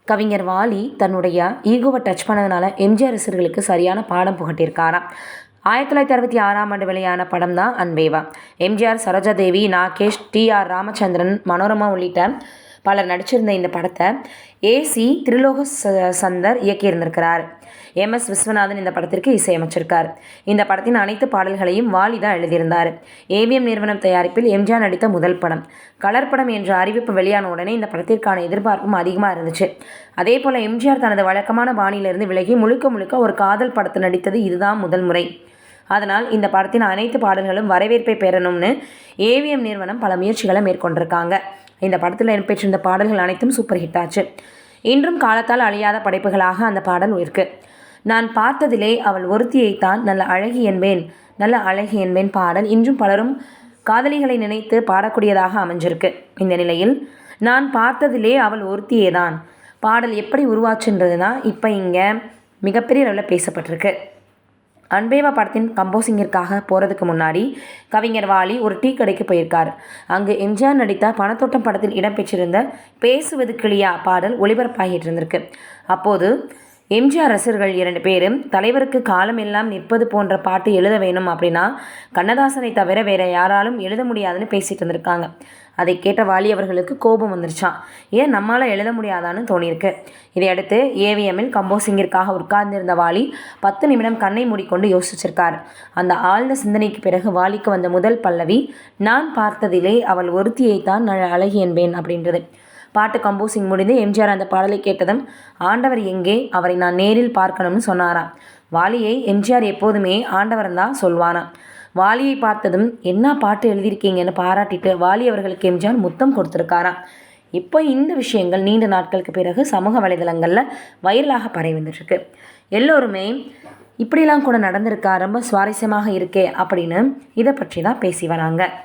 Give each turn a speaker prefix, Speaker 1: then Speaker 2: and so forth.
Speaker 1: கவிஞர் வாலி தன்னுடைய ஈகோவை டச் பண்ணதுனால எம்ஜிஆர் ரசிகர்களுக்கு சரியான பாடம் புகட்டியிருக்காராம். 1966ஆம் ஆண்டு வெளியான படம் தான் அன்பேவா. எம்ஜிஆர், சரோஜாதேவி, நாகேஷ், டி.ஆர். ராமச்சந்திரன், மனோரமா உள்ளிட்ட பலர் நடிச்சிருந்த இந்த படத்தை ஏ.சி. திரிலோக சந்தர் இயக்கியிருந்திருக்கிறார். எம்.எஸ். விஸ்வநாதன் இந்த படத்திற்கு இசையமைச்சிருக்கார். இந்த படத்தின் அனைத்து பாடல்களையும் வாலி தான் எழுதியிருந்தார். ஏவிஎம் நிறுவனம் தயாரிப்பில் எம்ஜிஆர் நடித்த முதல் படம். கலர் படம் என்ற அறிவிப்பு வெளியான உடனே இந்த படத்திற்கான எதிர்பார்ப்பும் அதிகமாக இருந்துச்சு. அதே போல் எம்ஜிஆர் தனது வழக்கமான பாணியிலிருந்து விலகி முழுக்க முழுக்க ஒரு காதல் படத்தை நடித்தது இதுதான் முதல் முறை. அதனால் இந்த படத்தின் அனைத்து பாடல்களும் வரவேற்பை பெறணும்னு ஏவிஎம் நிறுவனம் பல முயற்சிகளை மேற்கொண்டிருக்காங்க. இந்த படத்தில் இடம்பெற்றிருந்த பாடல்கள் அனைத்தும் சூப்பர் ஹிட் ஆச்சு. இன்றும் காலத்தால் அழியாத படைப்புகளாக அந்த பாடல் இருக்கு. நான் பார்த்ததிலே அவள் ஒருத்தியைத்தான் நல்ல அழகி என்பேன், நல்ல அழகி என்பேன் பாடல் இன்றும் பலரும் காதலிகளை நினைத்து பாடக்கூடியதாக அமைஞ்சிருக்கு. இந்த நிலையில் நான் பார்த்ததிலே அவள் ஒருத்தியே தான் பாடல் எப்படி உருவாச்சுன்றது தான் இப்போ இங்கே மிகப்பெரிய அளவில் பேசப்பட்டிருக்கு. அன்பேவா படத்தின் கம்போசிங்கிற்காக போகிறதுக்கு முன்னாடி கவிஞர் வாலி ஒரு டீ கடைக்கு போயிருக்கார். அங்கு எம்ஜிஆர் நடித்த பணத்தோட்டம் படத்தில் இடம்பெற்றிருந்த பேசுவது கிளியா பாடல் ஒளிபரப்பாகிட்டு இருந்திருக்கு. அப்போது எம்ஜிஆர் ரசிகர்கள் 2 பேரும் தலைவருக்கு காலம் எல்லாம் நிற்பது போன்ற பாட்டு எழுத வேணும் அப்படின்னா கண்ணதாசனை தவிர வேற யாராலும் எழுத முடியாதுன்னு பேசிட்டு இருந்திருக்காங்க. அதை கேட்ட வாலி அவர்களுக்கு கோபம் வந்துருச்சான். ஏன் நம்மளால் எழுத முடியாதான்னு தோணியிருக்கு. இதையடுத்து ஏவிஎம்மில் கம்போசிங்கிற்காக உட்கார்ந்திருந்த வாலி 10 நிமிடம் கண்ணை மூடிக்கொண்டு யோசிச்சிருக்கார். அந்த ஆழ்ந்த சிந்தனைக்கு பிறகு வாலிக்கு வந்த முதல் பல்லவி நான் பார்த்ததிலே அவள் ஒருத்தியைத்தான் நான் அழகி என்பேன் அப்படின்றது. பாட்டு கம்போசிங் முடிந்து எம்ஜிஆர் அந்த பாடலை கேட்டதும் ஆண்டவர் எங்கே, அவரை நான் நேரில் பார்க்கணும்னு சொன்னாராம். வாலியை எம்ஜிஆர் எப்போதுமே ஆண்டவன் தான் சொல்வானாம். வாலியை பார்த்ததும் என்ன பாட்டு எழுதியிருக்கீங்கன்னு பாராட்டிட்டு வாலி அவர்களுக்கு எம்ஜிஆர் முத்தம் கொடுத்துருக்காராம். இப்போ இந்த விஷயங்கள் நீண்ட நாட்களுக்கு பிறகு சமூக வலைதளங்களில் வைரலாக பரவி வந்துட்டுருக்கு. எல்லோருமே இப்படிலாம் கூட நடந்திருக்கா, ரொம்ப சுவாரஸ்யமாக இருக்கே அப்படின்னு இதை பற்றி தான் பேசி வராங்க.